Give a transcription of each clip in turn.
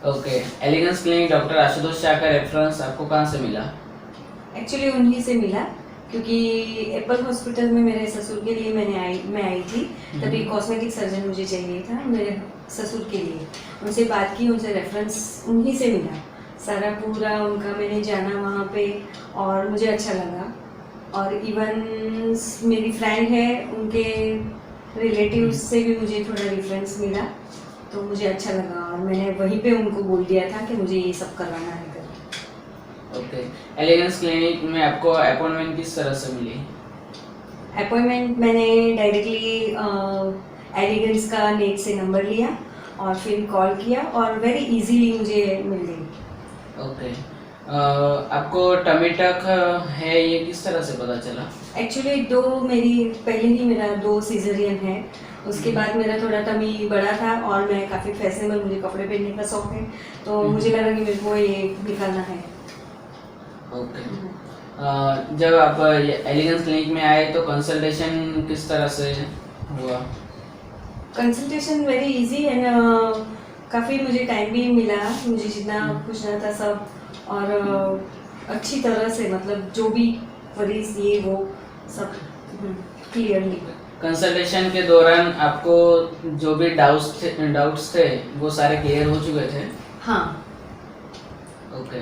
Okay, Elegance clinic doctor Ashutosh Shah का reference आपको कहाँ से मिला? एक्चुअली उन्हीं से मिला, क्योंकि एप्पल हॉस्पिटल में मेरे ससुर के लिए मैं आई थी। तभी कॉस्मेटिक सर्जन मुझे चाहिए था मेरे ससुर के लिए। उनसे बात की, उनसे रेफरेंस उन्हीं से मिला। सारा पूरा उनका मैंने जाना वहाँ पे और मुझे अच्छा लगा। और इवन मेरी फ्रेंड है, उनके रिलेटिव्स से भी मुझे थोड़ा रेफरेंस मिला, तो मुझे अच्छा लगा और मैंने वहीं पे उनको बोल दिया था कि मुझे ये सब करवाना है कर। ओके, एलिगेंस क्लिनिक में आपको अपॉइंटमेंट किस तरह से मिली? अपॉइंटमेंट मैंने डायरेक्टली एलिगेंस का नेट से नंबर लिया और फिर कॉल किया और वेरी इजीली मुझे मिल गई। ओके, आपको टमी टक है ये किस तरह से पता चला? एक्चुअली पहले ही मेरा 2 सीजरियन है। उसके बाद मेरा थोड़ा टमी बड़ा था और मैं काफ़ी फैशनेबल, मुझे कपड़े पहनने का शौक है, तो मुझे लगा कि मेरे को ये निकालना है। ओके, जब आप एलिगेंस क्लिनिक में आए तो कंसल्टेशन किस तरह से हुआ? कंसल्टेशन वेरी इजी एंड काफ़ी मुझे टाइम भी मिला, मुझे जितना पूछना था सब, और अच्छी तरह से मतलब जो भी वरीज ये वो सब क्लियरली। कंसल्टेशन के दौरान आपको जो भी डाउट्स थे वो सारे क्लियर हो चुके थे? हाँ। ओके,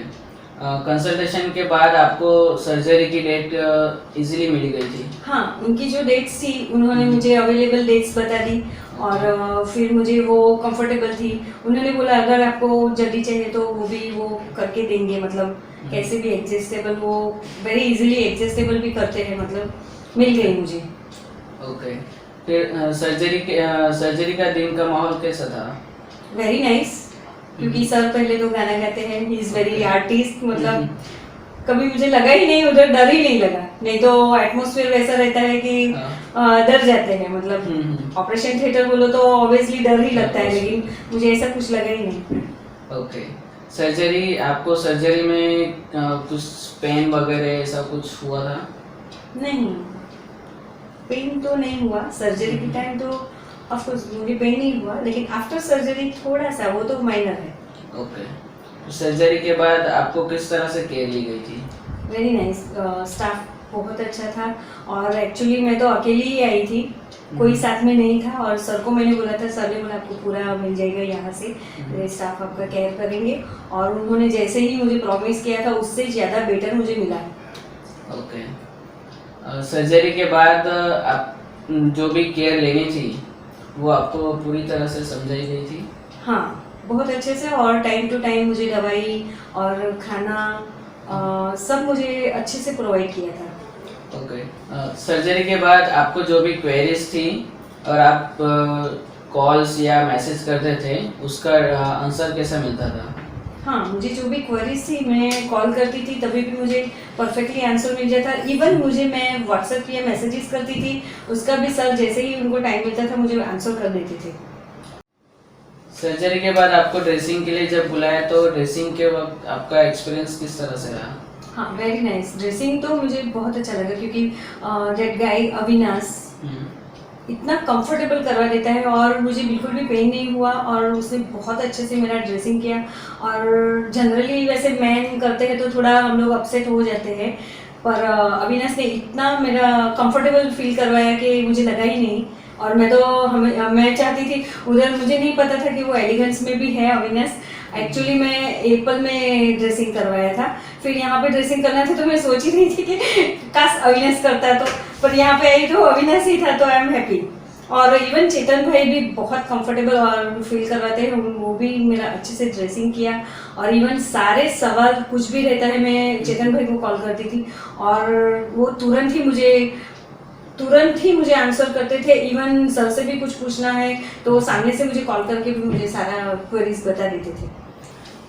कंसल्टेशन के बाद आपको सर्जरी की डेट इजीली मिल गई थी? हाँ, उनकी जो डेट्स थी उन्होंने मुझे अवेलेबल डेट्स बता दी और फिर मुझे वो कंफर्टेबल थी। उन्होंने बोला अगर आपको जल्दी चाहिए तो वो करके देंगे, मतलब कैसे भी एडजस्टेबल, वो वेरी इजीली एडजस्टेबल भी करते हैं, मतलब मिल गई मुझे। ओके, फिर सर्जरी का दिन का माहौल कैसा था? वेरी नाइस, क्योंकि सर पहले तो गाना गाते हैं, ही इज वेरी आर्टिस्ट, मतलब कभी मुझे लगा ही नहीं, उधर डर ही नहीं लगा। नहीं तो एटमॉस्फेयर वैसा रहता है कि डर जाते हैं, मतलब ऑपरेशन थिएटर बोलो तो ऑब्वियसली डर ही लगता है, लेकिन मुझे ऐसा कुछ लगा ही नहीं। ओके, आपको सर्जरी में कुछ पेन वगैरह ऐसा कुछ हुआ था? नहीं, पेन तो नहीं हुआ। सर्जरी के टाइम तो ऑफ कोर्स मुझे पेन नहीं हुआ, लेकिन आफ्टर सर्जरी थोड़ा सा, वो तो माइनर है। ओके, सर्जरी के बाद आपको किस तरह से केयर ली गई थी? वेरी नाइस, स्टाफ बहुत अच्छा था। और एक्चुअली मैं तो अकेली ही आई थी, कोई साथ में नहीं था, और सर को मैंने बोला था, सर ने बोला आपको पूरा मिल जाएगा यहाँ से, मेरे स्टाफ आपका केयर करेंगे। और उन्होंने जैसे ही मुझे प्रॉमिस किया था उससे ज़्यादा बेटर मुझे मिला। ओके, सर्जरी के बाद आप जो भी केयर लेनी थी वो आपको पूरी तरह से समझाई गई थी? हाँ, बहुत अच्छे से, और टाइम टू टाइम मुझे दवाई और खाना सब मुझे अच्छे से प्रोवाइड किया था। ओके, सर्जरी के बाद आपको जो भी क्वेरीज थी और आप कॉल्स या मैसेज करते थे उसका आंसर कैसा मिलता था? हाँ, मुझे जो भी क्वेरीज थी मैं कॉल करती थी, तभी भी मुझे परफेक्टली आंसर मिल जाता। इवन मैं व्हाट्सएप या मैसेजेस करती थी, उसका भी सर जैसे ही उनको टाइम मिलता था मुझे आंसर कर देते थे। सर्जरी के बाद आपको ड्रेसिंग के लिए जब बुलाया तो ड्रेसिंग के वक्त आपका एक्सपीरियंस किस तरह से रहा? हाँ, वेरी नाइस। ड्रेसिंग तो मुझे बहुत अच्छा लगा, क्योंकि दैट गाय अविनाश इतना कंफर्टेबल करवा देता है और मुझे बिल्कुल भी पेन नहीं हुआ, और उसने बहुत अच्छे से मेरा ड्रेसिंग किया। और जनरली वैसे मैन करते हैं तो थोड़ा हम लोग अपसेट हो जाते हैं, पर अविनाश ने इतना मेरा कंफर्टेबल फील करवाया कि मुझे लगा ही नहीं। और मैं चाहती थी उधर, मुझे नहीं पता था कि वो एलिगेंस में भी है अविनाश। एक्चुअली मैं एप्पल में ड्रेसिंग करवाया था, फिर यहाँ पे ड्रेसिंग करना था, तो मैं सोच ही रही थी कि काश अविनाश करता, तो पर यहाँ पे आई तो अविनाश ही था, तो आई एम हैप्पी। और इवन चेतन भाई भी बहुत कंफर्टेबल और फील करवाते हैं, वो भी मेरा अच्छे से ड्रेसिंग किया। और इवन सारे सवाल कुछ भी रहता है मैं चेतन भाई को कॉल करती थी और वो तुरंत ही मुझे आंसर करते थे। इवन सर से भी कुछ पूछना है तो सामने से मुझे कॉल करके भी मुझे सारा क्वेरीज बता देते थे।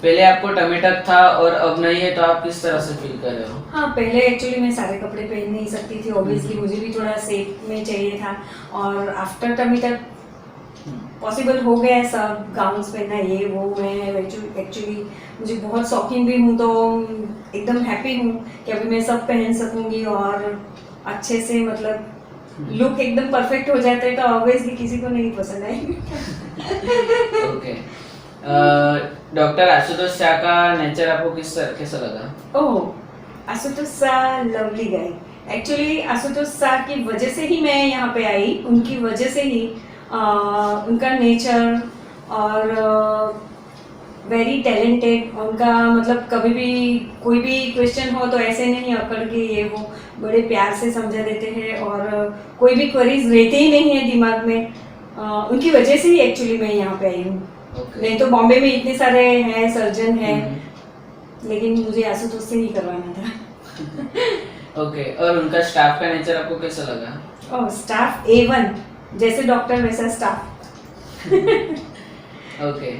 पहले आपको टमी टक था और अब नहीं है, तो आप किस तरह से फील कर रहे हो? हाँ, पहले एक्चुअली मैं सारे कपड़े पहन नहीं सकती थी, ऑब्वियसली मुझे भी थोड़ा सेफ में चाहिए था। और आफ्टर टमी टक पॉसिबल हो गया है सब, गाउन्स पहनना ये वो। मैं एक्चुअली मुझे बहुत शौकीन भी हूँ, तो एकदम हैप्पी हूँ कि अभी मैं सब पहन सकूँगी और अच्छे से, मतलब लुक एकदम परफेक्ट हो जाता है, तो ऑब्वियसली किसी को नहीं पसंद आएगी। ओके, डॉक्टर आशुतोष शाह का नेचर आपको कैसा लगा? ओह, आशुतोष शाह लवली गाय। एक्चुअली आशुतोष शाह की वजह से ही मैं यहाँ पे आई, उनकी वजह से ही उनका नेचर और वेरी टैलेंटेड, उनका मतलब कभी भी कोई भी क्वेश्चन हो तो ऐसे नहीं अकड़ के ये वो बड़े प्यार से समझा देते हैं और कोई भी क्वेरीज रहते ही नहीं है दिमाग में। उनकी वजह से ही एक्चुअली मैं यहाँ पे आई हूँ। नहीं तो बॉम्बे में इतने सारे हैं, सर्जन हैं, लेकिन मुझे आशुतोष से ही करवाना था। ओके, और उनका स्टाफ का नेचर आपको कैसा लगा? ओह, स्टाफ A1, जैसे डॉक्टर वैसा staff. Okay,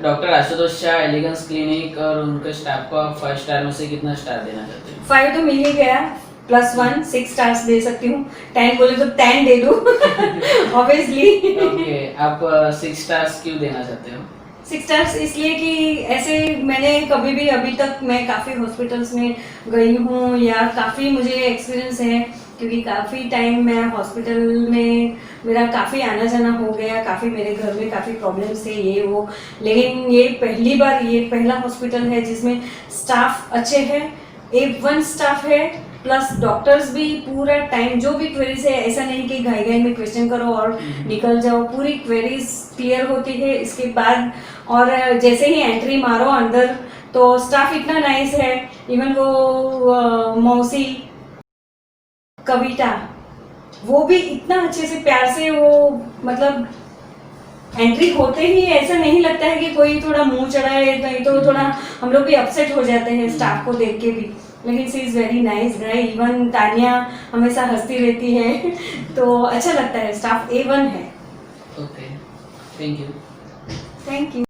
doctor Ashutosh Shah Elegance clinic और उनके स्टाफ को आप 5 स्टार में से कितना स्टार देना चाहते हैं? 5 तो मिल ही गया, +1 6 स्टार्स दे सकती हूँ। 10 बोले तो 10 दे दूँ ऑब्वियसली। ओके, आप 6 स्टार्स क्यों देना चाहते हो? 6 स्टार्स इसलिए कि ऐसे मैंने कभी भी अभी तक मैं काफ़ी हॉस्पिटल्स में गई हूँ या काफ़ी मुझे एक्सपीरियंस है, क्योंकि काफ़ी टाइम मैं हॉस्पिटल में मेरा काफ़ी आना जाना हो गया, काफ़ी मेरे घर में काफ़ी प्रॉब्लम्स थे ये वो, लेकिन ये पहली बार, ये पहला हॉस्पिटल है जिसमें स्टाफ अच्छे हैं, A1 स्टाफ है, प्लस डॉक्टर्स भी पूरा टाइम जो भी क्वेरीज है, ऐसा नहीं कि घाई घाई में क्वेश्चन करो और निकल जाओ, पूरी क्वेरीज क्लियर होती है इसके बाद। और जैसे ही एंट्री मारो अंदर तो स्टाफ इतना नाइस है, इवन वो मौसी कविता, वो भी इतना अच्छे से प्यार से वो मतलब एंट्री होते ही ऐसा नहीं लगता है कि कोई थोड़ा मुंह चढ़ा है, नहीं तो थोड़ा हम लोग भी अपसेट हो जाते हैं स्टाफ को देख के भी, लेकिन she is very nice guy. Even Tania हमेशा हंसती रहती है तो अच्छा लगता है, स्टाफ A1 है। Okay, thank you. Thank you.